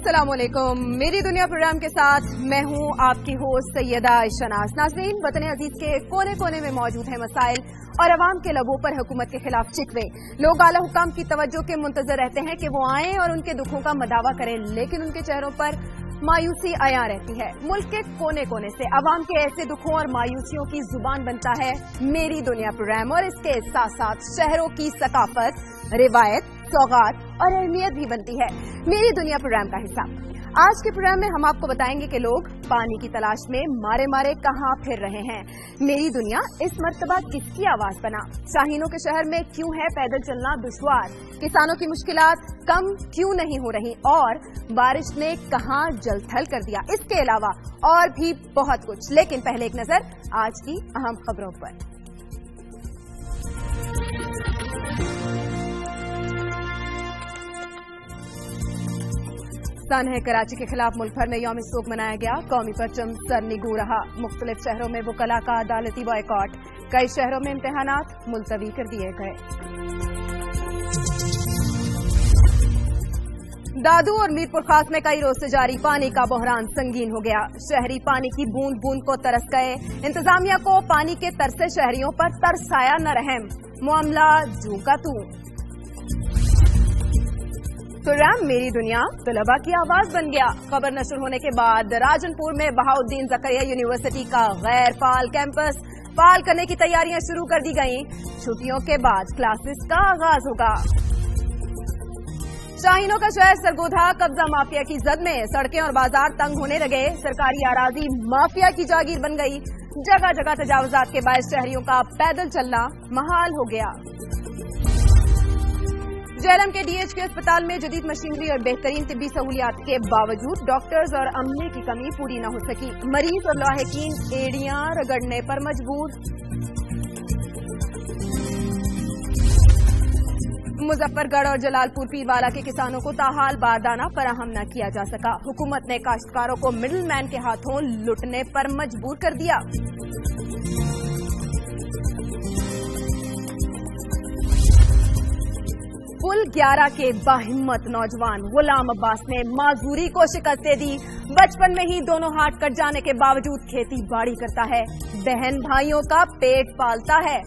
अस्सलाम वालेकुम। मेरी दुनिया प्रोग्राम के साथ मैं हूं आपकी होस्ट सैयदा शनाज। नाज़रीन, वतन अजीज के कोने कोने में मौजूद है मसाइल और अवाम के लबों पर हुकूमत के खिलाफ शिकवे। लोग आला हुकाम की तवज्जो के मुंतजर रहते हैं कि वो आएं और उनके दुखों का मदावा करें, लेकिन उनके चेहरों पर मायूसी आया रहती है। मुल्क के कोने कोने से अवाम के ऐसे दुखों और मायूसियों की जुबान बनता है मेरी दुनिया प्रोग्राम, और इसके साथ साथ शहरों की सकाफत, रिवायत, सौगात और अहमियत भी बनती है मेरी दुनिया प्रोग्राम का हिस्सा। आज के प्रोग्राम में हम आपको बताएंगे कि लोग पानी की तलाश में मारे मारे कहां फिर रहे हैं। मेरी दुनिया इस मर्तबा किसकी आवाज बना? शाहीनों के शहर में क्यों है पैदल चलना दुश्वार? किसानों की मुश्किलात कम क्यों नहीं हो रही? और बारिश ने कहां जलथल कर दिया? इसके अलावा और भी बहुत कुछ, लेकिन पहले एक नजर आज की अहम खबरों पर। सानह कराची के खिलाफ मुल्क भर में यौम शोक मनाया गया। कौमी परचम सरनिगू रहा। मुख्तलिफ शहरों में वकला का अदालती बॉयकॉट। कई शहरों में इम्तिहानात मुलतवी कर दिए गए। दादू और मीरपुर खास में कई रोज से जारी पानी का बहरान संगीन हो गया। शहरी पानी की बूंद बूंद को तरस गए। इंतजामिया को पानी के तरसे शहरियों पर तरस आया न रहम। मामला जू का तू। प्रोग्राम मेरी दुनिया तलबा की आवाज बन गया। खबर नशर होने के बाद राजनपुर में बहाउद्दीन जकरिया यूनिवर्सिटी का गैर फाल कैंपस फाल करने की तैयारियां शुरू कर दी गईं। छुट्टियों के बाद क्लासेस का आगाज होगा। शाहीनों का शहर सरगोधा कब्जा माफिया की जद में। सड़कें और बाजार तंग होने लगे। सरकारी अराजी माफिया की जागीर बन गई। जगह जगह तजावुजात के बायस शहरियों का पैदल चलना महाल हो गया। जेएलएम के डीएचके अस्पताल में जदीद मशीनरी और बेहतरीन तिब्बी सहूलियात के बावजूद डॉक्टर्स और अमले की कमी पूरी न हो सकी। मरीज और लाहिकीन एड़ियां रगड़ने पर मजबूर। मुजफ्फरगढ़ और जलालपुर पीरवाला के किसानों को ताहाल बारदाना फराहम न किया जा सका। हुकूमत ने काश्तकारों को मिडिल मैन के हाथों लुटने पर मजबूर कर दिया। कुल 11 के बाहिम्मत नौजवान गुलाम अब्बास ने माजूरी को शिकस्त दे दी। बचपन में ही दोनों हाथ कट जाने के बावजूद खेती बाड़ी करता है, बहन भाइयों का पेट पालता है।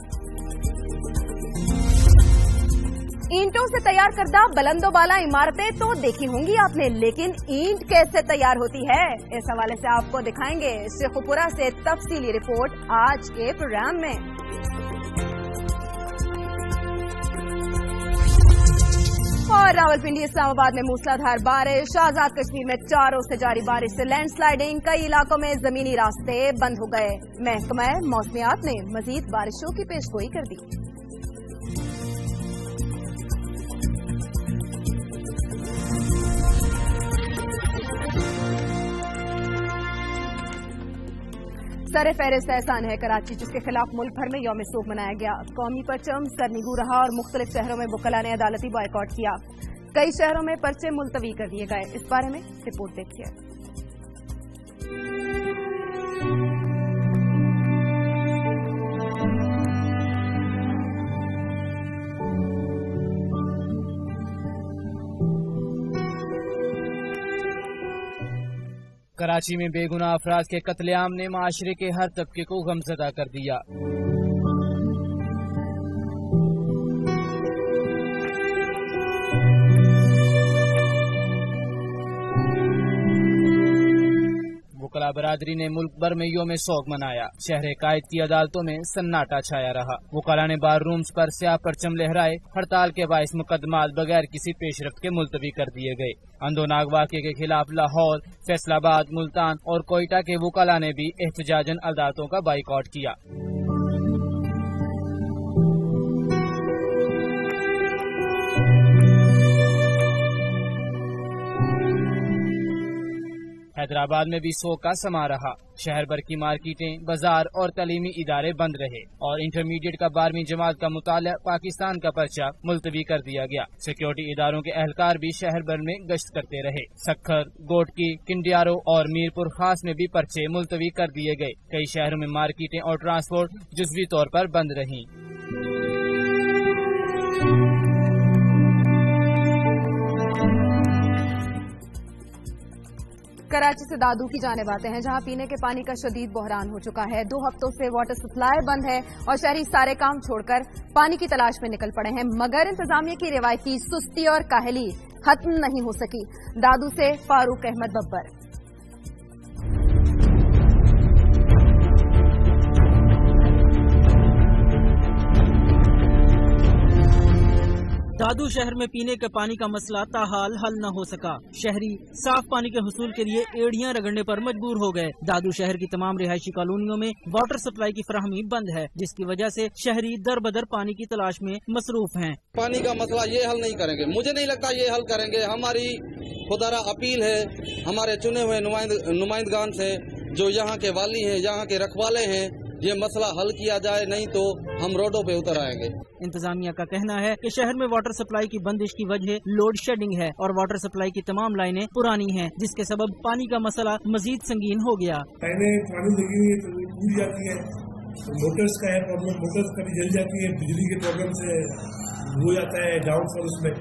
ईंटों से तैयार करदा बुलंदोबाला इमारतें तो देखी होंगी आपने, लेकिन ईंट कैसे तैयार होती है, इस हवाले से आपको दिखाएंगे शेखुपुरा से तफसीली रिपोर्ट आज के प्रोग्राम में। और रावलपिंडी इस्लामाबाद में मूसलाधार बारिश। आजाद कश्मीर में 4 रोज से जारी बारिश से लैंडस्लाइडिंग। कई इलाकों में जमीनी रास्ते बंद हो गए। महकमा मौसमियात ने मजीद बारिशों की पेशगोई कर दी। सरे फहरिस्त एहसान है कराची, जिसके खिलाफ मुल्क भर में यौम शोक मनाया गया। कौमी परचम सरनिगू रहा और मुख्तलिफ शहरों में वकला ने अदालती बॉयकॉट किया। कई शहरों में पर्चे मुलतवी कर दिए गए। इस बारे में रिपोर्ट देखिए। कराची में बेगुनाह अफराद के कत्लेआम ने माशरे के हर तबके को गमजदा कर दिया। वकला बरादरी ने मुल्क भर में यौम शोक मनाया। शहर कायद की अदालतों में सन्नाटा छाया रहा। वकला ने बार रूम्स पर स्याह परचम लहराए। हड़ताल के बाइस मुकदमात बगैर किसी पेशरफ्त के मुलतवी कर दिए गए। अंधोनाग वाक़े के खिलाफ लाहौर, फैसलाबाद, मुल्तान और कोयटा के वकला ने भी एहतजाजन अदालतों का बाइकआउट किया। हैदराबाद में भी शोक का समा रहा। शहर भर की मार्केटें, बाजार और तालीमी इदारे बंद रहे और इंटरमीडिएट का 12वीं जमात का मुताला पाकिस्तान का पर्चा मुलतवी कर दिया गया। सिक्योरिटी इदारों के एहलकार भी शहर भर में गश्त करते रहे। सक्खर, गोटकी, किंडियारो और मीरपुर खास में भी पर्चे मुलतवी कर दिए गए। कई शहरों में मार्केटें और ट्रांसपोर्ट जुज़वी तौर पर बंद रहीं। कराची से दादू की जानिब आते हैं, जहां पीने के पानी का शदीद बहरान हो चुका है। 2 हफ्तों से वाटर सप्लाई बंद है और शहरी सारे काम छोड़कर पानी की तलाश में निकल पड़े हैं, मगर इंतजामिया की रिवायती सुस्ती और काहली खत्म नहीं हो सकी। दादू से फारूक अहमद बब्बर। दादू शहर में पीने के पानी का मसला ताहाल हल न हो सका। शहरी साफ पानी के हुसूल के लिए एड़ियां रगड़ने पर मजबूर हो गए। दादू शहर की तमाम रिहायशी कॉलोनियों में वाटर सप्लाई की फराहमी बंद है, जिसकी वजह से शहरी दर बदर पानी की तलाश में मसरूफ हैं। पानी का मसला ये हल नहीं करेंगे, मुझे नहीं लगता ये हल करेंगे। हमारी खुदारा अपील है हमारे चुने हुए नुमाइंदगान से, जो यहाँ के वाली हैं, यहाँ के रखवाले हैं, ये मसला हल किया जाए, नहीं तो हम रोडों पे उतर आएंगे। इंतजामिया का कहना है कि शहर में वाटर सप्लाई की बंदिश की वजह लोड शेडिंग है और वाटर सप्लाई की तमाम लाइनें पुरानी हैं, जिसके सबब पानी का मसला मजीद संगीन हो गया। लाइनें पानी लगी हुई तो टूट जाती है, मोटर्स का है प्रॉब्लम, मोटर्स कभी जल जाती है, बिजली के प्रॉब्लम से हो जाता है डाउनफॉल उसमें,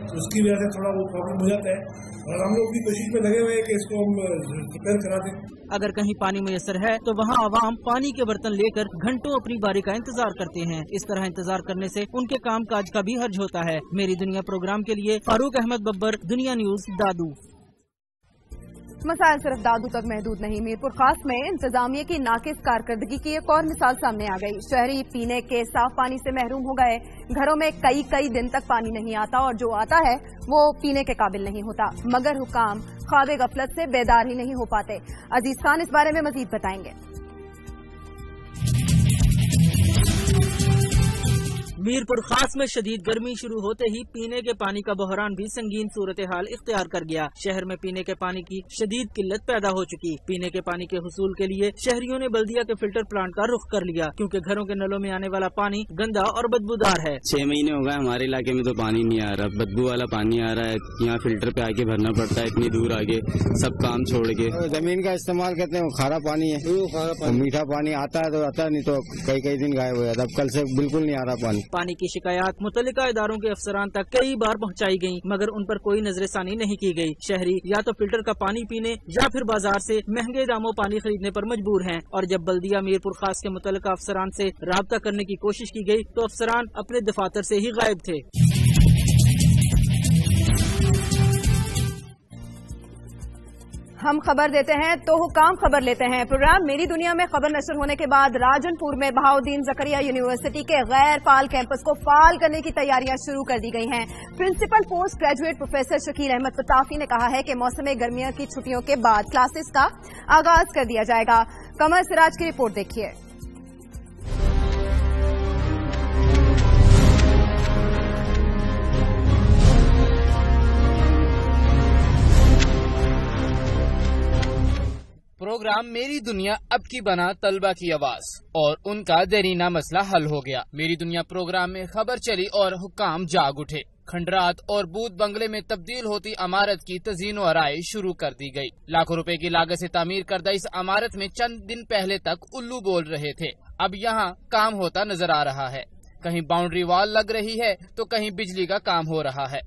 तो उसकी वजह से थोड़ा वो प्रॉब्लम हो जाता है और हम लोग भी कोशिश में लगे हुए हैं कि इसको हम रिपेयर करा दें। अगर कहीं पानी मैसर है तो वहाँ आवाम पानी के बर्तन लेकर घंटों अपनी बारी का इंतजार करते हैं। इस तरह इंतजार करने से उनके काम काज का भी हर्ज होता है। मेरी दुनिया प्रोग्राम के लिए फारूक अहमद बब्बर, दुनिया न्यूज, दादू। मसाइल सिर्फ दादू तक महदूद नहीं। मीरपुर खास में इंतजामिया की नाकिस कारकर्दगी की एक और मिसाल सामने आ गई। शहरी पीने के साफ पानी से महरूम हो गए। घरों में कई दिन तक पानी नहीं आता और जो आता है वो पीने के काबिल नहीं होता, मगर हुकाम ख्वाब गफलत से बेदार ही नहीं हो पाते। अजीज खान इस बारे में मजीद बताएंगे। मीरपुर खास में शदीद गर्मी शुरू होते ही पीने के पानी का बहरान भी संगीन सूरत हाल इख्तियार कर गया। शहर में पीने के पानी की शदीद किल्लत पैदा हो चुकी। पीने के पानी के हुसूल के लिए शहरियों ने बल्दिया के फिल्टर प्लांट का रुख कर लिया, क्योंकि घरों के नलों में आने वाला पानी गंदा और बदबूदार है। 6 महीने हो गए हमारे इलाके में तो पानी नहीं आ रहा, बदबू वाला पानी आ रहा है। यहाँ फिल्टर पे आके भरना पड़ता है, इतनी दूर आके सब काम छोड़ के। जमीन का इस्तेमाल करते हैं, खारा पानी है, मीठा पानी आता है तो आता, नहीं तो कई दिन गायब हो जाता। अब कल से बिल्कुल नहीं आ रहा पानी। पानी की शिकायत मुतल्लिका इदारों के अफसरान तक कई बार पहुंचाई गयी, मगर उन पर कोई नजरसानी नहीं की गई। शहरी या तो फिल्टर का पानी पीने या फिर बाजार से महंगे दामों पानी खरीदने पर मजबूर हैं। और जब बल्दिया मीरपुर खास के मुतल्लिका अफसरान से राब्ता करने की कोशिश की गई तो अफसरान अपने दफातर से ही गायब थे। हम खबर देते हैं तो हुकाम खबर लेते हैं। प्रोग्राम मेरी दुनिया में खबर नशर होने के बाद राजनपुर में बहाउद्दीन जकरिया यूनिवर्सिटी के गैर फाल कैंपस को फाल करने की तैयारियां शुरू कर दी गई हैं। Principal post graduate professor Shakeel Ahmad पताफी ने कहा है कि मौसम गर्मियों की छुट्टियों के बाद क्लासेस का आगाज कर दिया जाएगा। कमर सिराज की रिपोर्ट देखिए। प्रोग्राम मेरी दुनिया अब की बना तलबा की आवाज और उनका देरीना मसला हल हो गया। मेरी दुनिया प्रोग्राम में खबर चली और हुकाम जाग उठे। खंडरात और बूथ बंगले में तब्दील होती इमारत की तज़ीन व आराई शुरू कर दी गई। लाखों रुपए की लागत से तामीर करदा इस इमारत में चंद दिन पहले तक उल्लू बोल रहे थे। अब यहाँ काम होता नजर आ रहा है। कहीं बाउंड्री वॉल लग रही है तो कहीं बिजली का काम हो रहा है।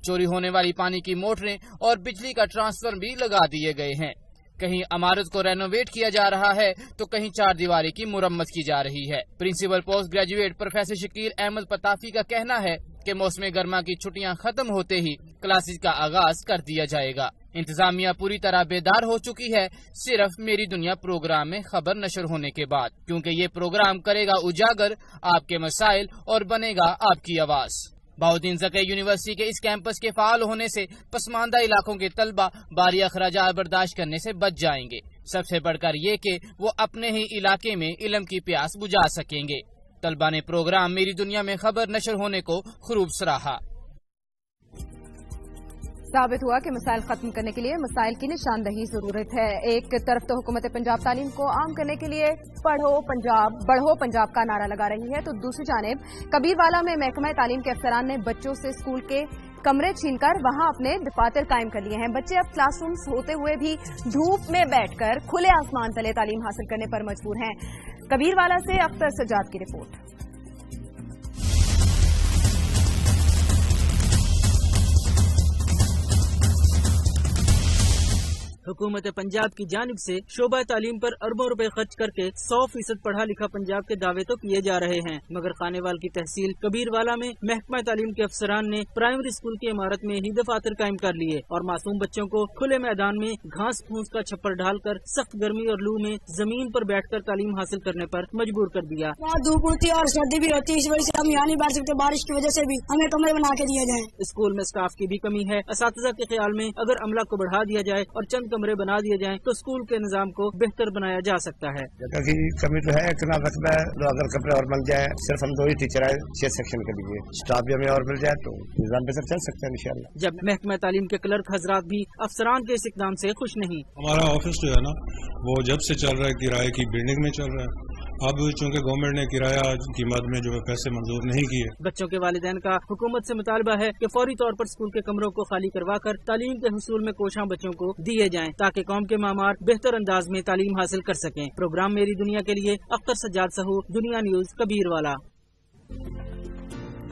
चोरी होने वाली पानी की मोटरें और बिजली का ट्रांसफर भी लगा दिए गए हैं। कहीं इमारत को रेनोवेट किया जा रहा है तो कहीं चार दीवारी की मुरम्मत की जा रही है। Principal post graduate professor Shakeel Ahmad पताफी का कहना है कि मौसम गर्मा की छुट्टियां खत्म होते ही क्लासेस का आगाज कर दिया जाएगा। इंतजामिया पूरी तरह बेदार हो चुकी है, सिर्फ मेरी दुनिया प्रोग्राम में खबर नशर होने के बाद, क्योंकि ये प्रोग्राम करेगा उजागर आपके मसाइल और बनेगा आपकी आवाज। बहाउद्दीन जकरिया यूनिवर्सिटी के इस कैंपस के फाल होने से पसमानदा इलाकों के तलबा भारी अखराजात बर्दाश्त करने से बच जाएंगे। सबसे बढ़कर ये कि वो अपने ही इलाके में इल्म की प्यास बुझा सकेंगे। तलबा ने प्रोग्राम मेरी दुनिया में खबर नशर होने को खूब सराहा। साबित हुआ कि मसाइल खत्म करने के लिए मसाइल की निशानदही जरूरत है। एक तरफ तो हुकूमत पंजाब तालीम को आम करने के लिए पढ़ो पंजाब बढ़ो पंजाब का नारा लगा रही है, तो दूसरी जानिब कबीरवाला में महकमा तालीम के अफसरान ने बच्चों से स्कूल के कमरे छीनकर वहां अपने दफातर कायम कर लिए हैं। बच्चे अब क्लासरूम्स होते हुए भी धूप में बैठकर खुले आसमान तले तालीम हासिल करने पर मजबूर हैं। कबीरवाला से अख्तर सज्जाद की रिपोर्ट। हुकूमत पंजाब की जानिब से शोबा तालीम पर अरबों रुपए खर्च करके 100% पढ़ा लिखा पंजाब के दावे तो किए जा रहे हैं, मगर खानेवाल की तहसील कबीरवाला में महकमा तालीम के अफसरान ने प्राइमरी स्कूल की इमारत में ही दफातर कायम कर लिए और मासूम बच्चों को खुले मैदान में घास फूस का छप्पर डालकर सख्त गर्मी और लू में जमीन पर बैठकर तालीम हासिल करने पर मजबूर कर दिया। धूप होती है और सर्दी भी होती है, इस वजह से हम यहाँ नहीं बैठ सकते। बारिश की वजह से भी हमें कमरे बना के दिए जाएं। स्कूल में स्टाफ की भी कमी है। असातिज़ा के ख्याल में अगर अमला को बढ़ा दिया जाए और चंद कमरे बना दिए जाएं तो स्कूल के निजाम को बेहतर बनाया जा सकता है। जगह की कमी तो है, इतना रकबा है, तो अगर कमरे और मिल जाए, सिर्फ हम 2 ही टीचर है 6 सेक्शन के लिए, स्टाफ भी हमें और मिल जाए तो निजाम बेहतर चल सकता है इंशाल्लाह। जब महकमा तालीम के क्लर्क हजरात भी अफसरान के इस इकदाम से खुश नहीं। हमारा ऑफिस जो है ना वो जब से चल रहा है किराए की बिल्डिंग में चल रहा है, अब चूँकि गवर्नमेंट ने किराया की मद में जो है पैसे मंजूर नहीं किए। बच्चों के वालिदैन का हुकूमत से मुतालबा है कि फौरी तौर पर स्कूल के कमरों को खाली करवा कर तालीम के हुसूल में कोशां बच्चों को दिए जाएं ताकि कौम के मामार बेहतर अंदाज में तालीम हासिल कर सकें। प्रोग्राम मेरी दुनिया के लिए अख्तर सज्जाद सहू, दुनिया न्यूज, कबीरवाला।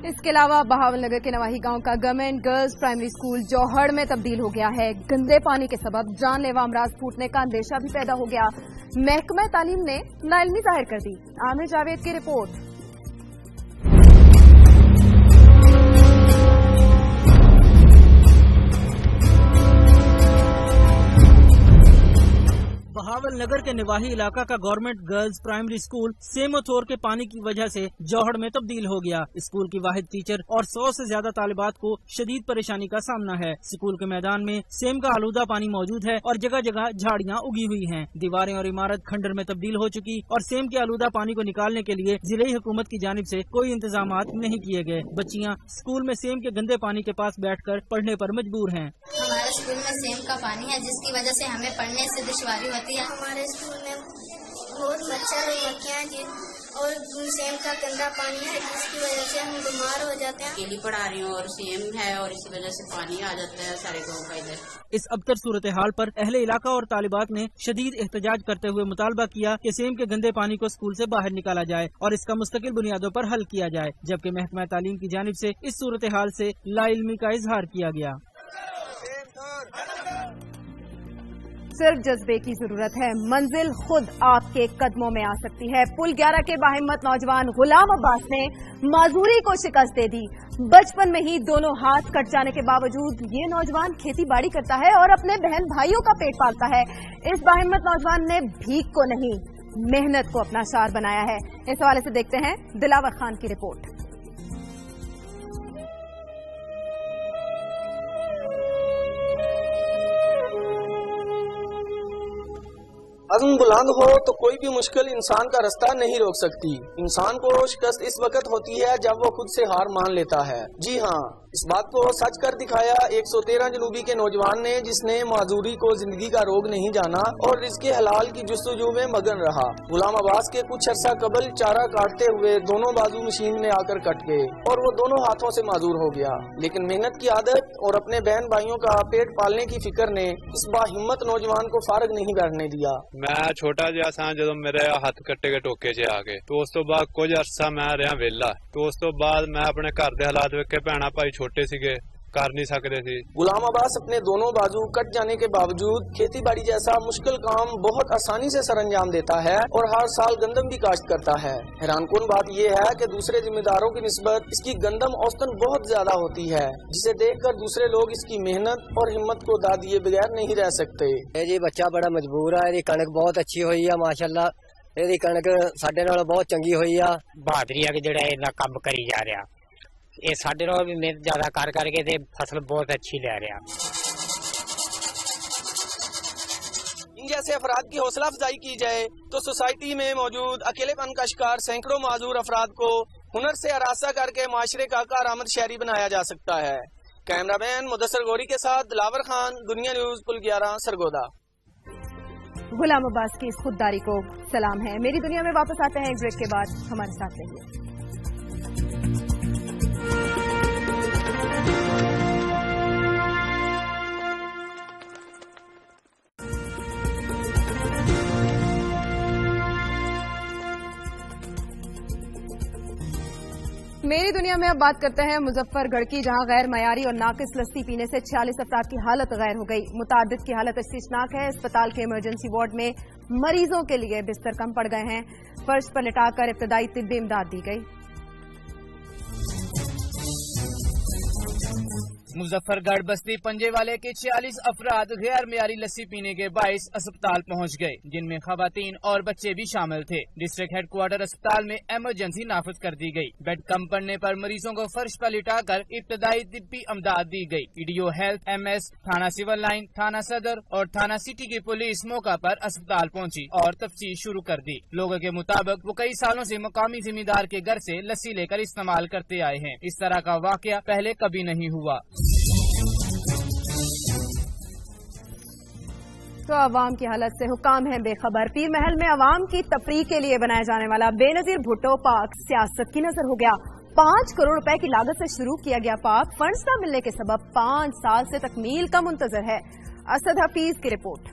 इसके अलावा बहावलनगर के नवाही गांव का गवर्नमेंट गर्ल्स प्राइमरी स्कूल जौहड़ में तब्दील हो गया है। गंदे पानी के सबब जानलेवा अमराज फूटने का अंदेशा भी पैदा हो गया। महकमा तालीम ने नाइल्मी जाहिर कर दी। आमिर जावेद की रिपोर्ट। बहावल नगर के निवाही इलाका का गवर्नमेंट गर्ल्स प्राइमरी स्कूल सेमोथोर के पानी की वजह से जौहड़ में तब्दील हो गया। स्कूल की वाहिद टीचर और 100 से ज्यादा तालिबात को शदीद परेशानी का सामना है। स्कूल के मैदान में सेम का आलूदा पानी मौजूद है और जगह जगह झाड़ियां उगी हुई हैं। दीवारें और इमारत खंडर में तब्दील हो चुकी और सेम के आलूदा पानी को निकालने के लिए जिले हुकूमत की जानिब से कोई इंतजाम नहीं किए गए। बच्चियां स्कूल में सेम के गंदे पानी के पास बैठकर पढ़ने पर मजबूर हैं। हमारे स्कूल में सेम का पानी है जिसकी वजह से हमें पढ़ने से दुश्वारी होती है। हमारे स्कूल में बहुत मच्छर और मक्खियाँ हैं और सेम का गंदा पानी है जिसकी वजह से हम बीमार हो जाते हैं। अकेली पढ़ा रही हूँ और सेम है और इसी वजह से पानी आ जाता है सारे गाँव का इधर। इस अबतर सूरत हाल पर अहले इलाका और तालिबात ने शदीद एहतजाज करते हुए मुतालबा किया कि सेम के गंदे पानी को स्कूल से बाहर निकाला जाए और इसका मुस्तकिल बुनियादों पर हल किया जाए, जबकि महकमा तालीम की जानिब से इस सूरत हाल से लाइल्मी का इजहार किया गया। सिर्फ जज्बे की जरूरत है, मंजिल खुद आपके कदमों में आ सकती है। पुल 11 के बाहिम्मत नौजवान गुलाम अब्बास ने माजूरी को शिकस्त दे दी। बचपन में ही दोनों हाथ कट जाने के बावजूद ये नौजवान खेती बाड़ी करता है और अपने बहन भाइयों का पेट पालता है। इस बाहिम्मत नौजवान ने भीख को नहीं, मेहनत को अपना शार बनाया है। इस हवाले से देखते हैं दिलावर खान की रिपोर्ट। अज़्म बुलंद हो तो कोई भी मुश्किल इंसान का रास्ता नहीं रोक सकती। इंसान को शिकस्त इस वक्त होती है जब वो खुद से हार मान लेता है। जी हाँ, इस बात को सच कर दिखाया 113 जनूबी के नौजवान ने, जिसने माजूरी को जिंदगी का रोग नहीं जाना और रिज़्क़े हलाल की जुस्तजू में मगन रहा। गुलाम अब्बास के कुछ अर्सा कबल चारा काटते हुए दोनों बाजू मशीन में आकर कट गए और वो दोनों हाथों से माजूर हो गया, लेकिन मेहनत की आदत और अपने बहन भाइयों का पेट पालने की फिक्र ने इस बाहिम्मत नौजवान को फारग नहीं बैठने दिया। मैं छोटा जिहा सा ਜਦੋਂ ਮੇਰੇ ਹੱਥ ਕੱਟੇ ਕੇ ਟੋਕੇ 'ਚ ਆ ਗਏ ਤੇ ਉਸ ਤੋਂ ਬਾਅਦ ਕੁਝ ਅਰਸਾ ਮੈਂ ਰਿਹਾ ਵਿਹਲਾ ਤੇ ਉਸ ਤੋਂ ਬਾਅਦ मैं अपने घर ਦੇ ਹਾਲਾਤ ਵੇਖ ਕੇ ਭੈਣਾ ਭਾਈ ਛੋਟੇ ਸੀਗੇ कर नहीं सकते थे। गुलाम अब्बास अपने दोनों बाजू कट जाने के बावजूद खेती बाड़ी जैसा मुश्किल काम बहुत आसानी से सरंजाम देता है और हर साल गंदम भी काश्त करता है। हैरानकुन बात यह है कि दूसरे जिम्मेदारों की निस्बत इसकी गंदम औसतन बहुत ज्यादा होती है, जिसे देखकर दूसरे लोग इसकी मेहनत और हिम्मत को दाद दिए बगैर नहीं रह सकते। जी बच्चा बड़ा मजबूर है, कणक बहुत अच्छी हुई है माशाअल्लाह। ਇਹਦੀ कणक ਸਾਡੇ ਨਾਲੋਂ बहुत चंगी हुई है। बहादुरी है ਜਿਹੜਾ ਇਹਨਾਂ ਕੰਮ ਕਰੀ ਜਾ ਰਿਹਾ, ਇਹ ਸਾਡੇ ਨਾਲੋਂ ਵੀ ਮਿਹਨਤ ਜ਼ਿਆਦਾ ਕਰ ਕਰਕੇ ਤੇ फसल बहुत अच्छी ले रहा। इन जैसे अफराद की हौसला अफजाई की जाए तो सोसाइटी में मौजूद अकेलेपन का शिकार सैकड़ों माजूर अफराद को हुनर से आरास्ता करके माशरे का कारआमद शहरी बनाया जा सकता है। कैमरामैन मुदस्सर गौरी के साथ दिलावर खान, दुनिया न्यूज, पुल 11, सरगोदा। गुलाम अब्बास की इस खुददारी को सलाम है। मेरी दुनिया में वापस आते हैं एक ब्रेक के बाद, हमारे साथ रहिए। मेरी दुनिया दुनिया में अब बात करते हैं मुजफ्फरगढ़ की, जहां गैर मयारी और नाकिस लस्सी पीने से 46 अफराद की हालत गैर हो गई। मुतादिद की हालत तशवीशनाक है। अस्पताल के इमरजेंसी वार्ड में मरीजों के लिए बिस्तर कम पड़ गए हैं। फर्श पर लिटाकर इब्तदाई तिब्बी इमदाद दी गई। मुजफ्फरगढ़ बस्ती पंजेवाले के 46 अफराद गैर मियारी लस्सी पीने के बाइस अस्पताल पहुंच गए, जिनमें खवातीन और बच्चे भी शामिल थे। डिस्ट्रिक्ट हेडक्वार्टर अस्पताल में इमरजेंसी नाफिज कर दी गई। बेड कम पड़ने पर मरीजों को फर्श पर लिटाकर इब्तदाई तिब्बी इमदाद दी गई। ईडीओ हेल्थ, एमएस, थाना सिविल लाइन, थाना सदर और थाना सिटी की पुलिस मौका पर अस्पताल पहुंची और तफ्तीश शुरू कर दी। लोगों के मुताबिक वो कई सालों से मुकामी जिम्मेदार के घर से लस्सी लेकर इस्तेमाल करते आए हैं। इस तरह का वाकया पहले कभी नहीं हुआ। तो अवाम की हालत से हुकाम है बेखबर। पीर महल में अवाम की तफरीह के लिए बनाया जाने वाला बेनजीर भुट्टो पार्क सियासत की नजर हो गया। 5 करोड़ रुपए की लागत से शुरू किया गया पार्क फंड्स न मिलने के सबब 5 साल से तकमील का मुंतजर है। असद हफीज की रिपोर्ट।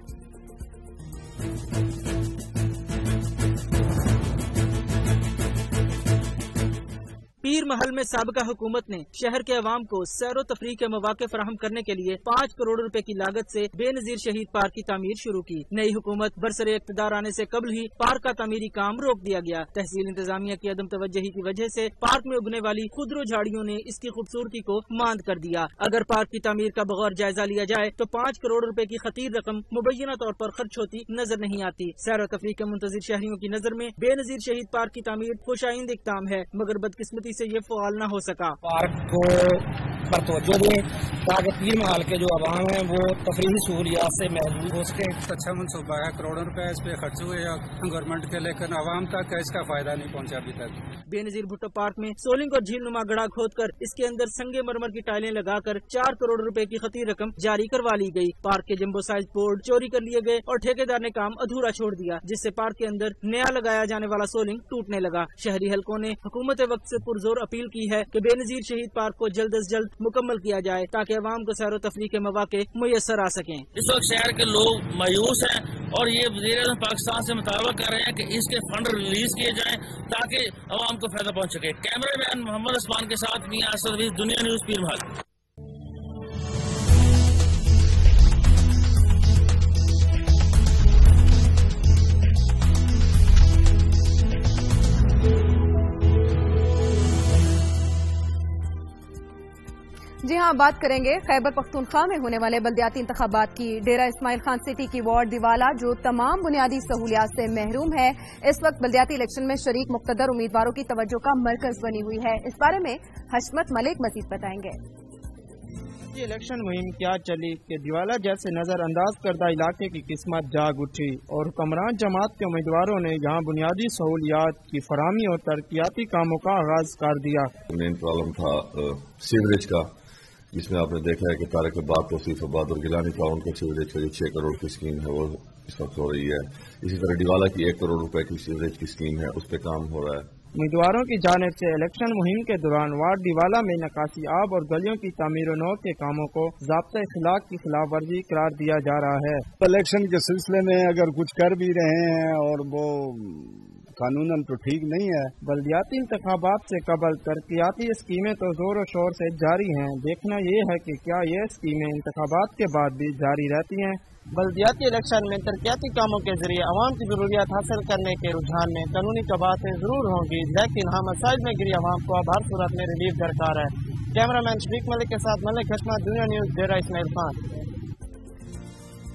पीर महल में साबिका हुकूमत ने शहर के अवाम को सैरो तफरीह के मौके फराहम करने के लिए 5 करोड़ रुपए की लागत से बेनजीर शहीद पार्क की तामीर शुरू की। नई हुकूमत बरसरे इक़्तिदार आने से कबल ही पार्क का तामीरी काम रोक दिया गया। तहसील इंतजामिया की अदम तवज्जही की वजह से पार्क में उगने वाली खुदरो झाड़ियों ने इसकी खूबसूरती को मांद कर दिया। अगर पार्क की तामीर का बगौर जायजा लिया जाए तो 5 करोड़ रुपए की खतीर रकम मुबैना तौर पर खर्च होती नजर नहीं आती। सैरो तफरीह के मुंतजिर शहरियों की नजर में बेनजीर शहीद पार्क की तामीर खुशाइंद इक़दाम है, मगर बदकिस्मती से ये फ़आल न हो सका। पार्क को पर तवज्जो दें ताकि पीर महल के जो अवाम है वो तफरीही सहूलियात से महसूस हो सके। अच्छा मनसूबा है, करोड़ों रुपए इस पे खर्च हुए गवर्नमेंट के, लेकिन अवाम तक इसका फायदा नहीं पहुंचा अभी तक। बेनजीर भुट्टो पार्क में सोलिंग और झील नुमा गड़ा खोद कर इसके अंदर संगे मरमर की टाइलें लगाकर 4 करोड़ रुपए की खतीर रकम जारी करवा ली गई। पार्क के जम्बो साइज बोर्ड चोरी कर लिए गए और ठेकेदार ने काम अधूरा छोड़ दिया, जिससे पार्क के अंदर नया लगाया जाने वाला सोलिंग टूटने लगा। शहरी हलकों ने हुकूमत वक्त से पुरजोर अपील की है कि बेनजीर शहीद पार्क को जल्द अज जल्द मुकम्मल किया जाए ताकि अवाम को सैरो तफरीह के मौके मुयसर आ सकें। इस वक्त शहर के लोग मायूस हैं और ये वज़ीर-ए-आज़म पाकिस्तान से मुतालबा कर रहे हैं कि इसके फंड रिलीज किए जाएं ताकि अवाम को फायदा पहुंच सके। कैमरामैन मोहम्मद उस्मान के साथ मियां असद हफीज, दुनिया न्यूज, पीर महल। जी हां, बात करेंगे खैबर पख्तूनख्वा में होने वाले बल्दियाती इंतखाबात की। डेरा इस्माइल खान सिटी की वार्ड दिवाला जो तमाम बुनियादी सहूलियात से महरूम है, इस वक्त बल्दियाती इलेक्शन में शरीक मुक़्तदर उम्मीदवारों की तवज्जो का मरकज बनी हुई है। इस बारे में हशमत मलिक मजीद बताएंगे। ये इलेक्शन मुहिम क्या चली कि दिवाला जैसे नजर अंदाज करदा इलाके की किस्मत जाग उठी और हुक्मरान जमात के उम्मीदवारों ने यहाँ बुनियादी सहूलियात की फराहमी और तरक्याती कामों का आगाज कर दिया। मेन प्रॉब्लम था सीवरेज का, जिसमें आपने देखा है कि तारकबाद, तौसीफाबाद और गिलानी टाउन के सीवरेज की 6 करोड़ की स्कीम है वो इस वक्त हो रही है। इसी तरह दिवाला की 1 करोड़ रुपए की सीवरेज की स्कीम है, उस पर काम हो रहा है। उम्मीदवारों की जानिब से इलेक्शन मुहिम के दौरान वार्ड दिवाला में नकासी आब और गलियों की तामीर नौ के कामों को ज़ाब्ता इखलाक की खिलाफ वर्जी करार दिया जा रहा है। इलेक्शन के सिलसिले में अगर कुछ कर भी रहे हैं और वो कानूनन तो ठीक नहीं है। बल्दियाती इंतखाबात से कबल तरक्याती स्कीमें तो जोर और शोर से जारी हैं। देखना ये है कि क्या ये स्कीमें इंतखाबात के बाद भी जारी रहती हैं। बल्दियाती इलेक्शन में तरक्याती कामों के जरिए अवाम की जरूरियात हासिल करने के रुझान में कानूनी कबातें जरूर होंगी, लेकिन हाँ मसाइल में गिरी अवाम को अब हर सूरत में रिलीफ दरकार है। कैमरामैन शफीक मलिक के साथ मलिक हशमत, दुनिया न्यूज, डेरा इस्माइल खान।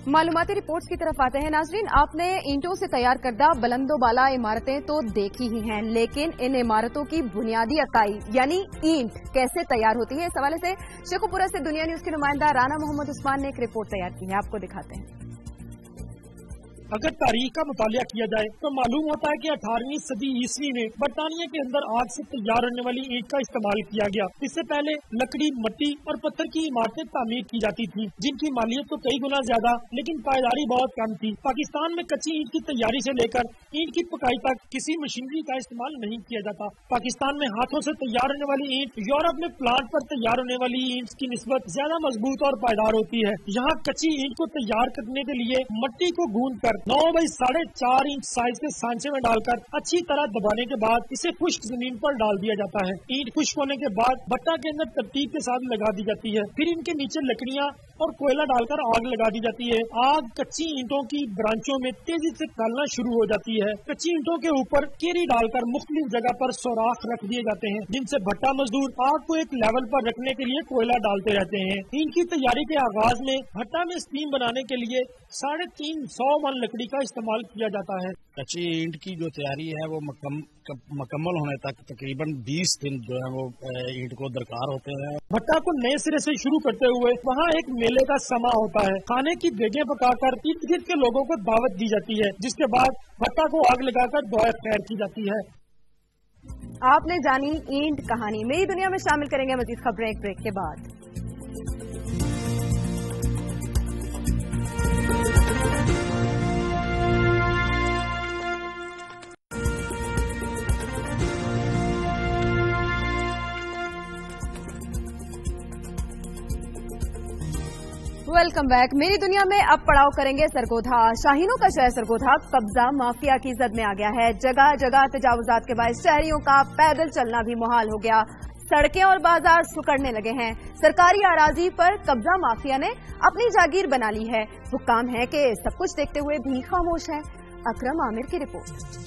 मालूमाती रिपोर्ट्स की तरफ आते हैं। नाजरीन, आपने ईंटों से तैयार करदा बुलंदोबाला इमारतें तो देखी ही हैं, लेकिन इन इमारतों की बुनियादी इकाई यानी ईंट कैसे तैयार होती है, इस हवाले से शेखुपुरा से दुनिया न्यूज के नुमाइंदा राना मोहम्मद उस्मान ने एक रिपोर्ट तैयार की है, आपको दिखाते हैं। अगर तारीख का मुतालिया किया जाए तो मालूम होता है कि 18वीं सदी ईस्वी में बरतानिया के अंदर आग से तैयार होने वाली ईंट का इस्तेमाल किया गया। इससे पहले लकड़ी, मिट्टी और पत्थर की इमारतें तामीर की जाती थी, जिनकी मालियत तो कई गुना ज्यादा लेकिन पायदारी बहुत कम थी। पाकिस्तान में कच्ची ईंट की तैयारी से लेकर ईंट की पकाई तक किसी मशीनरी का इस्तेमाल नहीं किया जाता। पाकिस्तान में हाथों से तैयार होने वाली ईंट यूरोप में प्लांट पर तैयार होने वाली ईंट की निस्बत ज्यादा मजबूत और पायदार होती है। यहाँ कच्ची ईंट को तैयार करने के लिए मिट्टी को गूंद कर कर 9 बाई 4.5 इंच साइज के सांचे में डालकर अच्छी तरह दबाने के बाद इसे खुश्क जमीन पर डाल दिया जाता है। ईंट खुश्क होने के बाद भट्टा के अंदर तरतीब के साथ लगा दी जाती है। फिर इनके नीचे लकड़ियाँ और कोयला डालकर आग लगा दी जाती है। आग कच्ची ईंटों की ब्रांचों में तेजी से फैलना शुरू हो जाती है। कच्ची ईंटों के ऊपर केरी डालकर मुख्तलिफ जगह पर सुराख रख दिए जाते हैं, जिनसे भट्टा मजदूर आग को एक लेवल पर रखने के लिए कोयला डालते रहते हैं। इनकी तैयारी के आगाज में भट्टा में स्टीम बनाने के लिए 350 मन लकड़ी का इस्तेमाल किया जाता है। कच्ची ईंट की जो तैयारी है वो मुकम्मल होने तक तकरीबन 20 दिन जो है वो ईंट को दरकार होते हैं। भट्टा को नए सिरे से शुरू करते हुए वहाँ एक मेले का समा होता है। खाने की देगें पकाकर इर्द गिर्द के लोगों को दावत दी जाती है, जिसके बाद भट्टा को आग लगाकर दुआ खैर की जाती है। आपने जानी ईंट कहानी। मेरी दुनिया में शामिल करेंगे मजीद खबरें एक ब्रेक के बाद। Welcome back. मेरी दुनिया में अब पड़ाव करेंगे सरगोधा। शाहीनों का शहर सरगोधा कब्जा माफिया की जद में आ गया है। जगह जगह तजावुजात के बाद शहरियों का पैदल चलना भी मुहाल हो गया। सड़कें और बाजार सुकड़ने लगे हैं। सरकारी अराजी पर कब्जा माफिया ने अपनी जागीर बना ली है। हुक्काम है कि सब कुछ देखते हुए भी खामोश है। अकरम आमिर की रिपोर्ट।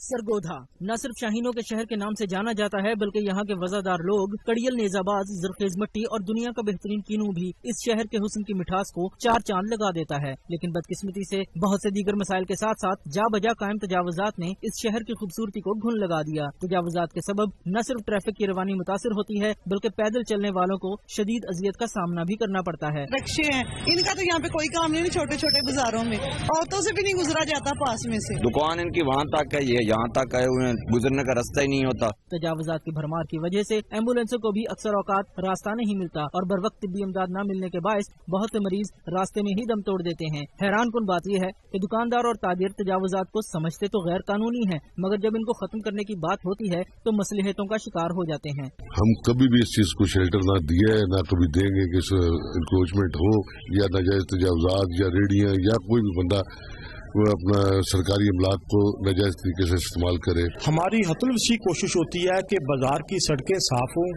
सरगोधा न सिर्फ शाहीनों के शहर के नाम से जाना जाता है, बल्कि यहाँ के वजादार लोग कड़ियल नेजाबाज, जरखेज मट्टी और दुनिया का बेहतरीन कीनू भी इस शहर के हुस्न की मिठास को 4 चांद लगा देता है। लेकिन बदकिस्मती से बहुत से दीगर मसाइल के साथ साथ जा बजा कायम तजावुजात ने इस शहर की खूबसूरती को घुन लगा दिया। तजावुजात के सबब न सिर्फ ट्रैफिक की रवानी मुतासिर होती है, बल्कि पैदल चलने वालों को शदीद अजियत का सामना भी करना पड़ता है। रिक्शे हैं, इनका तो यहाँ पे कोई काम नहीं, छोटे छोटे बाजारों में ऑटो से भी नहीं गुजरा जाता पास में से। दुकान इनकी वहाँ तक है, ये यहाँ तक है, उन्हें गुजरने का रास्ता ही नहीं होता। तजावुजात की भरमार की वजह से एम्बुलेंसों को भी अक्सर औकात रास्ता नहीं मिलता और बर वक्त तिब्बी इमदाद न मिलने के बायस बहुत से मरीज रास्ते में ही दम तोड़ देते हैं। हैरान कुन बात यह है कि दुकानदार और ताजिर तजावुजात को समझते तो गैर कानूनी है, मगर जब इनको खत्म करने की बात होती है तो मसलहतों का शिकार हो जाते हैं। हम कभी भी इस चीज को शेल्टर ना दिया है, ना कभी देंगे कि इंक्रोचमेंट हो या नाजायज तजावुजात या रेडियां या कोई भी बंदा वो अपना सरकारी अमलाक को नाजायज तरीके से इस्तेमाल करे। हमारी हतुलवसी कोशिश होती है कि बाजार की सड़कें साफ हों,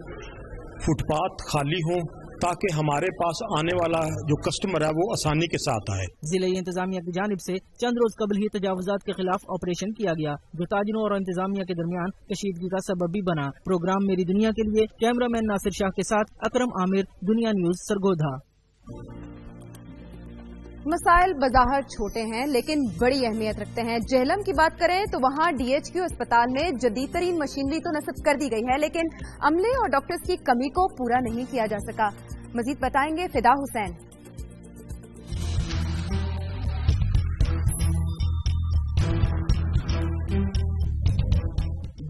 फुटपाथ खाली हों, ताकि हमारे पास आने वाला जो कस्टमर है वो आसानी के साथ आए। जिले इंतजामिया की जानिब से चंद रोज कबल ही तजावुजात के खिलाफ ऑपरेशन किया गया, जो ताजिरों और इंतजामिया के दरमियान कशीदगी का सबब भी बना। प्रोग्राम मेरी दुनिया के लिए कैमरामैन नासिर शाह के साथ अकरम आमिर, दुनिया न्यूज, सरगोधा। मसाइल बज़ाहिर छोटे हैं लेकिन बड़ी अहमियत रखते हैं। जेहलम की बात करें तो वहां DHQ अस्पताल में जदीद तरीन मशीनरी तो नस्ब कर दी गई है, लेकिन अमले और डॉक्टर्स की कमी को पूरा नहीं किया जा सका। मजीद बताएंगे फिदा हुसैन।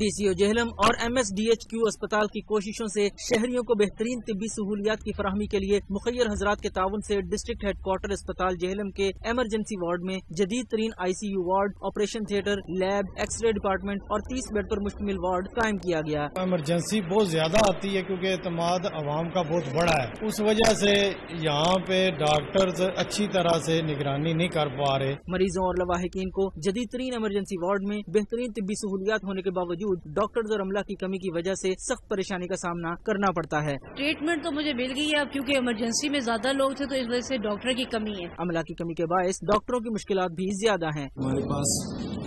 DCO जेहलम और MSDHQ अस्पताल की कोशिशों से शहरियों को बेहतरीन तिब्बी सहूलियात की फराहमी के लिए मुखय्यर हजरात के ताउन से डिस्ट्रिक्ट हेडक्वार्टर अस्पताल जेहलम के एमरजेंसी वार्ड में जदीद तरीन ICU ward, operation theatre, lab, x-ray department और 30 बेड पर मुश्तमिल वार्ड कायम किया गया। इमरजेंसी बहुत ज्यादा आती है क्योंकि एतमाद अवाम का बहुत बड़ा है, उस वजह से यहाँ पे डॉक्टर्स अच्छी तरह से निगरानी नहीं कर पा रहे। मरीजों और लवाहिकीन को जदीद तरीन इमरजेंसी वार्ड में बेहतरीन तिब्बी सहूलियात होने के बावजूद डॉक्टर्स और अमला की कमी की वजह से सख्त परेशानी का सामना करना पड़ता है। ट्रीटमेंट तो मुझे मिल गई है, अब क्योंकि इमरजेंसी में ज्यादा लोग थे तो इस वजह से डॉक्टर की कमी है। अमला की कमी के बायस डॉक्टरों की मुश्किलात भी ज्यादा हैं। हमारे पास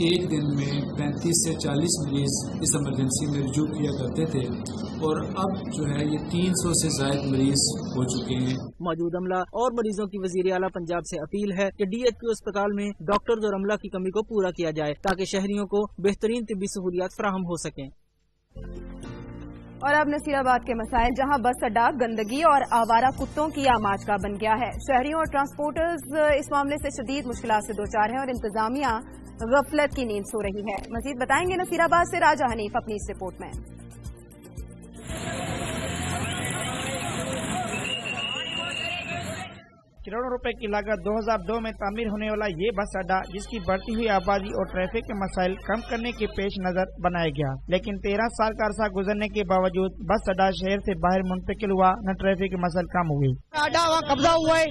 एक दिन में 35 से 40 मरीज इस इमरजेंसी में रुजू किया करते थे और अब जो है ये 300 से ज्यादा मरीज हो चुके हैं। मौजूद अमला और मरीजों की वजीर आला पंजाब से अपील है कि DHQ अस्पताल में डॉक्टर्स और अमला की कमी को पूरा किया जाए ताकि शहरियों को बेहतरीन तिब्बी सहूलियात फराहम हो सकें। और अब नसीराबाद के मसाइल, जहां बस अड्डा गंदगी और आवारा कुत्तों की आमाज का बन गया है। शहरियों और ट्रांसपोर्टर्स इस मामले से शदीद मुश्किलात से दो चार हैं और इंतजामिया गफलत की नींद सो रही है। मजीद बताएंगे नसीराबाद से राजा हनीफ अपनी इस रिपोर्ट में। करोड़ों रुपए की लागत 2002 में तामीर होने वाला ये बस अड्डा, जिसकी बढ़ती हुई आबादी और ट्रैफिक के मसाइल कम करने के पेश नजर बनाया गया, लेकिन 13 साल का अरसा गुजरने के बावजूद बस अड्डा शहर से बाहर मुंतकिल हुआ, न ट्रैफिक के मसाइल कम हुए। अड्डा वहाँ कब्जा हुआ है,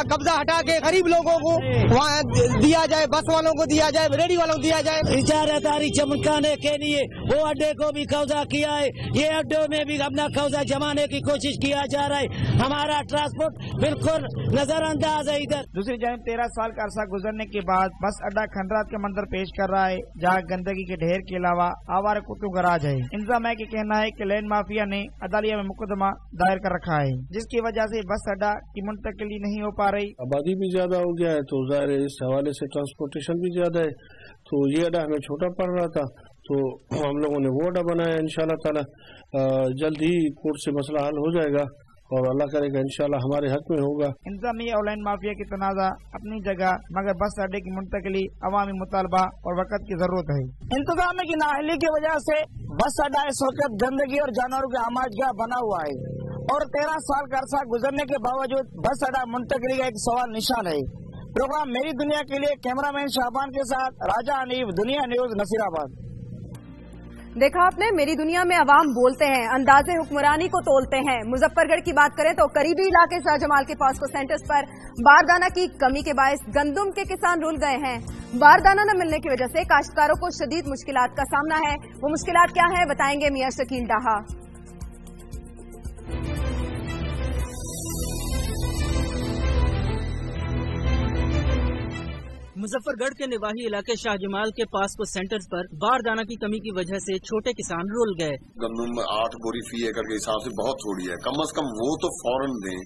कब्जा हटा के गरीब लोगों को वहाँ दिया जाए, बस वालों को दिया जाए, रेडी वालों को दिया जाए। इजारादारी चमकाने के लिए वो अड्डे को भी कब्जा किया है, ये अड्डों में भी अपना कब्जा जमाने की कोशिश किया जा रहा है। हमारा ट्रांसपोर्ट बिल्कुल नजरअंदाज है इधर। दूसरी जानिब 13 साल का अरसा गुजरने के बाद बस अड्डा खंडरात के मंजर पेश कर रहा है, जहाँ गंदगी के ढेर के अलावा आवारा कुत्तों का राज है। इंतजाम का कहना है कि लैंड माफिया ने अदालत में मुकदमा दायर कर रखा है, जिसकी वजह से बस अड्डा की मुंतकिली नहीं हो पा रही। आबादी भी ज्यादा हो गया है, तो जाहिर है इस हवाले से ट्रांसपोर्टेशन भी ज्यादा है, तो ये अड्डा हमें छोटा पड़ रहा था, तो हम लोगों ने वो अड्डा बनाया। इंशाल्लाह ताला जल्द ही कोर्ट से मसला हल हो जाएगा और अल्लाह करेगा इंशाल्लाह हमारे हक में होगा। इंतजामिया और लैंड माफिया की तनाजा अपनी जगह, मगर बस अड्डे की मुंतकिली अवामी मुतालबा और वक्त की जरूरत है। इंतजाम की नाअहली की वजह से बस अड्डा इस वक्त गंदगी और जानवरों के आमाजगाह बना हुआ है, और 13 साल का अरसा गुजरने के बावजूद बस अड्डा मुंतकिली का एक सवाल निशान है। प्रोग्राम मेरी दुनिया के लिए कैमरामैन शाहबान के साथ राजा अनीफ, दुनिया न्यूज, नसीराबाद। देखा आपने, मेरी दुनिया में अवाम बोलते हैं, अंदाजे हुक्मरानी को तोलते हैं। मुजफ्फरगढ़ की बात करें तो करीबी इलाके शाहजमाल के पास को सेंटर्स पर बारदाना की कमी के बायस गंदुम के किसान रुल गए हैं। बारदाना न मिलने की वजह से काश्तकारों को शदीद मुश्किलात का सामना है। वो मुश्किलात क्या है, बताएंगे मियां शकील डाहा। मुजफ्फरगढ़ के निवाही इलाके शाहजमाल के पास को सेंटर्स पर बारदाना की कमी की वजह से छोटे किसान रुल गए। गंदम 8 बोरी फी एकड़ के हिसाब से बहुत थोड़ी है, कम से कम वो तो फौरन दें,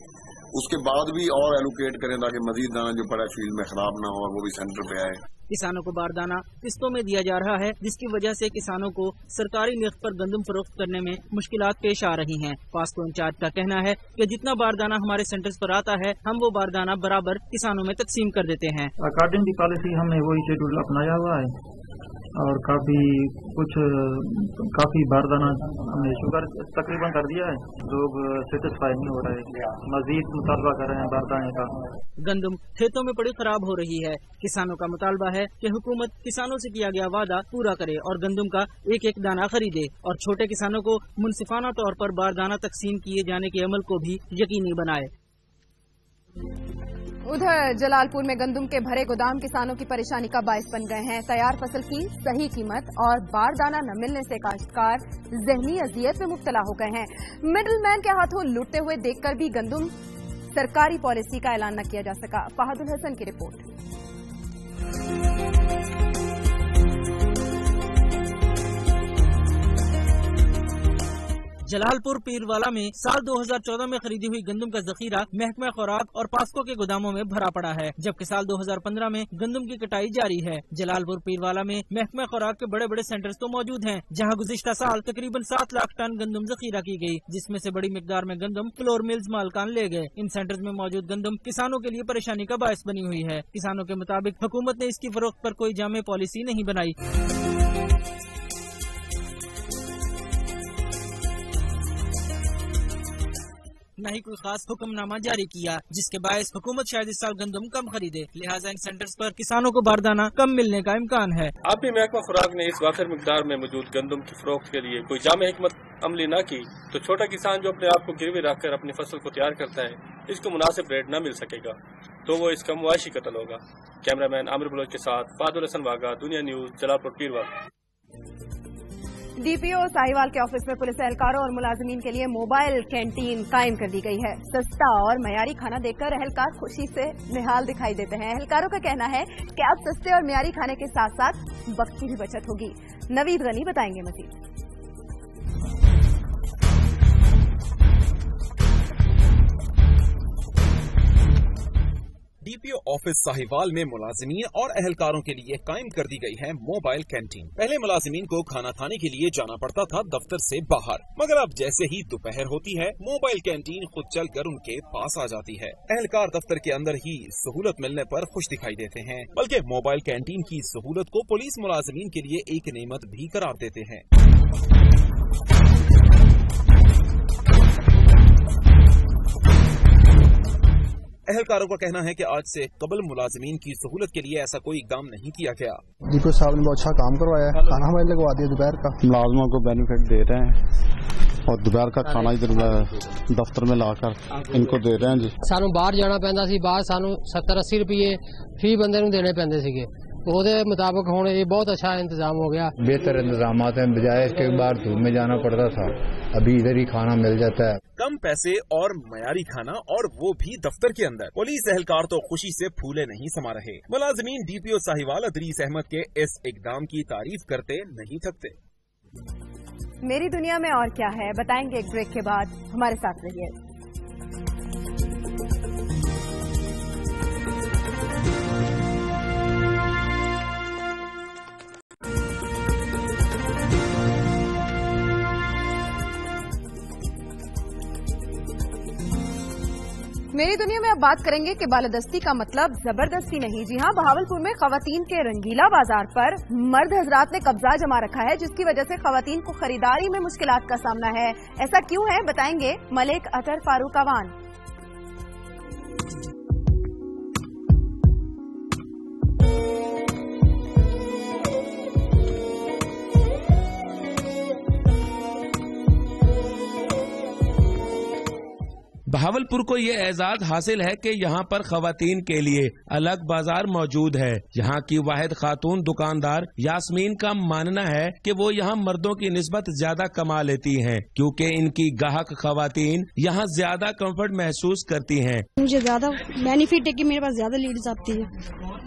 उसके बाद भी और एलोकेट करें ताकि मजीद दाना जो पड़ा फील्ड में खराब ना हो और वो भी सेंटर पे आए। किसानों को बारदाना किस्तों में दिया जा रहा है, जिसकी वजह से किसानों को सरकारी निर्ख पर गंदम फरोख्त करने में मुश्किलात पेश आ रही हैं। पास्को इंचार्ज का कहना है कि जितना बारदाना हमारे सेंटर्स पर आता है, हम वो बारदाना बराबर किसानों में तकसीम कर देते हैं। अकॉर्डिंग दी पॉलिसी हमने वही शेड्यूल अपनाया हुआ है, और काफी बारदाना हमने शुगर तकरीबन कर दिया है, लोग सेटिस्फाई नहीं हो रहे, मजीद मुतालबा कर रहे हैं बारदाने का। गंदम खेतों में पड़ी खराब हो रही है। किसानों का मुतालबा है कि हुकूमत किसानों से किया गया वादा पूरा करे और गंदम का एक एक दाना खरीदे, और छोटे किसानों को मुनसिफाना तौर पर बारदाना तकसीम किए जाने के अमल को भी यकीनी बनाए। उधर जलालपुर में गंदम के भरे गोदाम किसानों की परेशानी का बायस बन गए हैं। तैयार फसल की सही कीमत और बारदाना न मिलने से काश्तकार ज़हनी अजियत में मुब्तला हो गए हैं। मिडलमैन के हाथों लुटते हुए देखकर भी गंदम सरकारी पॉलिसी का ऐलान न किया जा सका। फहदुल हसन की रिपोर्ट। जलालपुर पीरवाला में साल 2014 में खरीदी हुई गंदम का जखीरा महकमा खुराक और पास्को के गोदामों में भरा पड़ा है, जबकि साल 2015 में गंदम की कटाई जारी है। जलालपुर पीरवाला में महकमा खुराक के बड़े बड़े सेंटर्स तो मौजूद हैं, जहां गुज़िश्ता साल तकरीबन 7 लाख टन गंदम जखीरा की गई, जिसमें से बड़ी मिकदार में गंदम फ्लोर मिल्स मालकान ले गए। इन सेंटर्स में मौजूद गंदम किसानों के लिए परेशानी का बायस बनी हुई है। किसानों के मुताबिक हुकूमत ने इसकी फरोख्त पर कोई जामे पॉलिसी नहीं बनाई। न ही कोई खास हुक्मनामा जारी किया, जिसके बायस हुकूमत शायद इस साल गंदम कम खरीदे, लिहाजा इन सेंटर्स पर किसानों को बारदाना कम मिलने का इम्कान है। अब भी महकमा खुराक ने इस वाफिर मिकदार में मौजूद गंदम की फरोख्त के लिए कोई जामे हिकमत अमली न की, तो छोटा किसान जो अपने आप को गिरवी रखकर अपनी फसल को तैयार करता है, इसको मुनासिब रेट न मिल सकेगा, तो वो इसका मुआशी कत्ल होगा। कैमरामैन आमिर बलोच के साथ फहदुल हसन वागा, दुनिया न्यूज, जलालपुर पीरवाला। डीपीओ साहिवाल के ऑफिस में पुलिस एहलकारों और मुलाजिमीन के लिए मोबाइल कैंटीन कायम कर दी गई है। सस्ता और मयारी खाना देकर एहलकार खुशी से निहाल दिखाई देते हैं। एहलकारों का कहना है कि अब सस्ते और मयारी खाने के साथ साथ वक्त की भी बचत होगी। नवीद गनी बताएंगे मजीद। डीपीओ ऑफिस साहिवाल में मुलाजिमीन और एहलकारों के लिए कायम कर दी गई है मोबाइल कैंटीन। पहले मुलाजिमीन को खाना खाने के लिए जाना पड़ता था दफ्तर से बाहर, मगर अब जैसे ही दोपहर होती है मोबाइल कैंटीन खुद चलकर उनके पास आ जाती है। एहलकार दफ्तर के अंदर ही सहूलत मिलने पर खुश दिखाई देते हैं, बल्कि मोबाइल कैंटीन की सहूलत को पुलिस मुलाजिमीन के लिए एक नेमत भी करार देते हैं। एहलकारों का कहना है कि आज से कबल मुलाजिमीन की सहूलत के लिए ऐसा कोई इकदाम नहीं किया गया। डीपीओ साहब ने बहुत अच्छा काम करवाया है, खाना हमारे लगवा दिया दोपहर का, मुलाजमों को बेनिफिट दे रहे हैं और दोपहर का खाना इधर दफ्तर में लाकर इनको दे रहे हैं जी। सानू बाहर जाना पैंदा सी, बाहर सानू 70-80 रुपये फी बंदे नूं देने पैंदे सीगे, ਉਹਦੇ मुताबिक हुण ये बहुत अच्छा इंतजाम हो गया। बेहतर इंतजाम हैं, बजाय इसके बाहर धूप में जाना पड़ता था, अभी इधर ही खाना मिल जाता है। कम पैसे और मयारी खाना, और वो भी दफ्तर के अंदर। पुलिस एहलकार तो खुशी से फूले नहीं समा रहे। मुलाजिमीन डीपीओ साहिवाल अदरीस अहमद के इस इकदाम की तारीफ करते नहीं थकते। मेरी दुनिया में और क्या है बताएंगे एक ब्रेक के बाद, हमारे साथ रहिए। मेरी दुनिया में अब बात करेंगे कि बालादस्ती का मतलब जबरदस्ती नहीं। जी हां, बहावलपुर में खवातीन के रंगीला बाजार पर मर्द हजरात ने कब्जा जमा रखा है, जिसकी वजह से खवातीन को खरीदारी में मुश्किलात का सामना है। ऐसा क्यों है बताएंगे मलिक अतर फारूक अवान। बहावलपुर को ये एजाज हासिल है कि यहाँ पर खवातीन के लिए अलग बाजार मौजूद है। यहाँ की वाहिद खातून दुकानदार यास्मीन का मानना है कि वो यहाँ मर्दों की निस्बत ज्यादा कमा लेती हैं, क्योंकि इनकी गाहक खवातीन यहाँ ज्यादा कंफर्ट महसूस करती हैं। मुझे ज्यादा बेनिफिट है कि मेरे पास ज्यादा लीड्स आती है,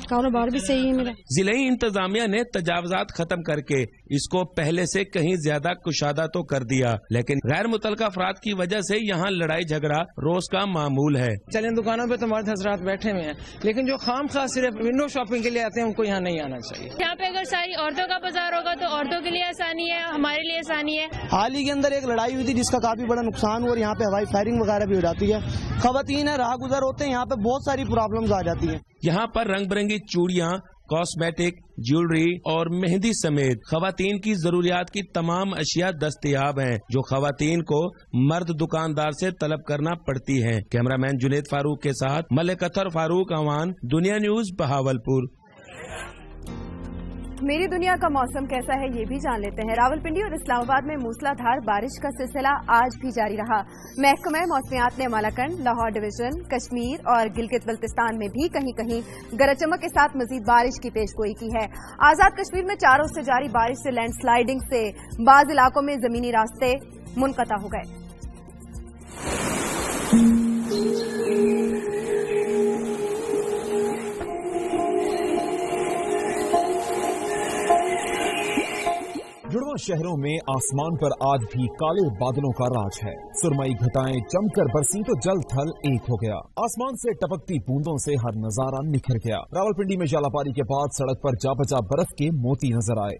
कारोबार भी सही है मेरा। जिले इंतजामिया ने तजावजात खत्म करके इसको पहले से कहीं ज्यादा कुशादा तो कर दिया, लेकिन गैर मुतलका अफराद की वजह से यहाँ लड़ाई झगड़ा रोज का मामूल है। चले दुकानों पे तो मर्द हजरात बैठे हुए हैं, लेकिन जो खाम खा सिर्फ विंडो शॉपिंग के लिए आते हैं उनको यहाँ नहीं आना चाहिए। यहाँ पे अगर सारी औरतों का बाजार होगा तो औरतों के लिए आसानी है, हमारे लिए आसानी है। हाल ही के अंदर एक लड़ाई हुई थी जिसका काफी बड़ा नुकसान हुआ और यहाँ पे हवाई फायरिंग वगैरह भी हो जाती है। खवातीन है, राह गुजर होते हैं, यहाँ पे बहुत सारी प्रॉब्लम्स आ जाती है। यहाँ पर रंग बिरंगी चूड़ियाँ, कॉस्मेटिक, ज्वेलरी और मेहंदी समेत खवातीन की जरूरियात की तमाम अशिया दस्तयाब हैं, जो खवातीन को मर्द दुकानदार से तलब करना पड़ती हैं। कैमरामैन जुनेद फारूक के साथ मलिक अतर फारूक अवान, दुनिया न्यूज, बहावलपुर। मेरी दुनिया का मौसम कैसा है ये भी जान लेते हैं। रावलपिंडी और इस्लामाबाद में मूसलाधार बारिश का सिलसिला आज भी जारी रहा। महकमा मौसमियात ने मालाकंड, लाहौर डिवीजन, कश्मीर और गिलगित बल्तिस्तान में भी कहीं कहीं गरज चमक के साथ मजीद बारिश की पेशगोई की है। आजाद कश्मीर में 4 रोज से जारी बारिश से लैंडस्लाइडिंग से बाज इलाकों में जमीनी रास्ते मुनक़ता हो गए। जुड़वा शहरों में आसमान पर आज भी काले बादलों का राज है। सुरमई घटाएं जमकर बरसी तो जल थल एक हो गया। आसमान से टपकती बूंदों से हर नजारा निखर गया। रावलपिंडी में जालापारी के बाद सड़क पर जा बचा बर्फ के मोती नजर आए।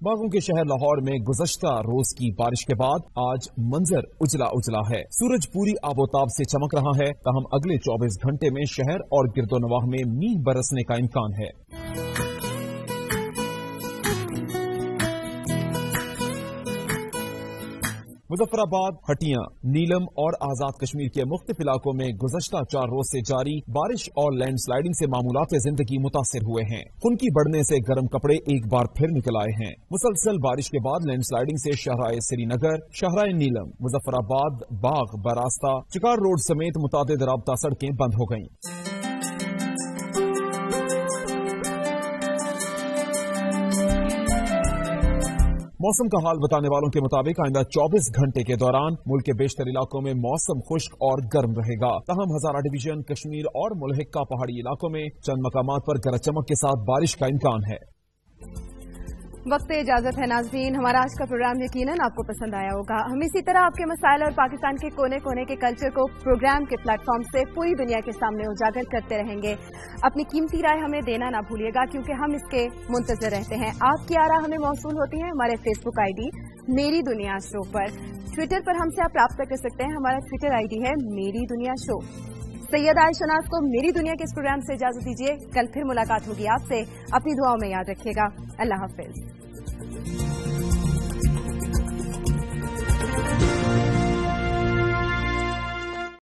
बागों के शहर लाहौर में गुज़श्ता रोज की बारिश के बाद आज मंजर उजला उजला है। सूरज पूरी आबोताब से चमक रहा है, ताहम अगले 24 घंटे में शहर और गिरदोनवाह में मींह बरसने का इम्कान है। मुजफ्फराबाद, हटिया, नीलम और आजाद कश्मीर के मुख्तलिफ इलाकों में गुज़श्ता 4 रोज से जारी बारिश और लैंडस्लाइडिंग से मामूलात जिंदगी मुतासिर हुए हैं। खुनकी बढ़ने से गर्म कपड़े एक बार फिर निकल आए हैं। मुसलसल बारिश के बाद लैंडस्लाइडिंग से शहराए श्रीनगर, शहराए नीलम, मुजफ्फराबाद, बाग, बरास्ता, चिकार रोड समेत मुतादिद राबता सड़कें बंद हो गईं। मौसम का हाल बताने वालों के मुताबिक आइंदा 24 घंटे के दौरान मुल्क के बेशतर इलाकों में मौसम खुश्क और गर्म रहेगा। ताहम हजारा डिवीजन, कश्मीर और मुल्हिका पहाड़ी इलाकों में चंद मकामात पर गरज चमक के साथ बारिश का इम्कान है। वक्त इजाजत है नाज़रीन, हमारा आज का प्रोग्राम यकीनन आपको पसंद आया होगा। हम इसी तरह आपके मसाइल और पाकिस्तान के कोने कोने के कल्चर को प्रोग्राम के प्लेटफॉर्म से पूरी दुनिया के सामने उजागर करते रहेंगे। अपनी कीमती राय हमें देना ना भूलिएगा, क्योंकि हम इसके मुंतजर रहते हैं। आपकी आरा हमें मौसूल होती है हमारे फेसबुक आईडी मेरी दुनिया शो पर। ट्विटर पर हमसे आप राब्ता कर सकते हैं, हमारा ट्विटर आईडी है मेरी दुनिया शो। सैयदा शनाज को मेरी दुनिया के इस प्रोग्राम से इजाजत दीजिए। कल फिर मुलाकात होगी आपसे। अपनी दुआओं में याद रखिएगा। अल्लाह हाफिज।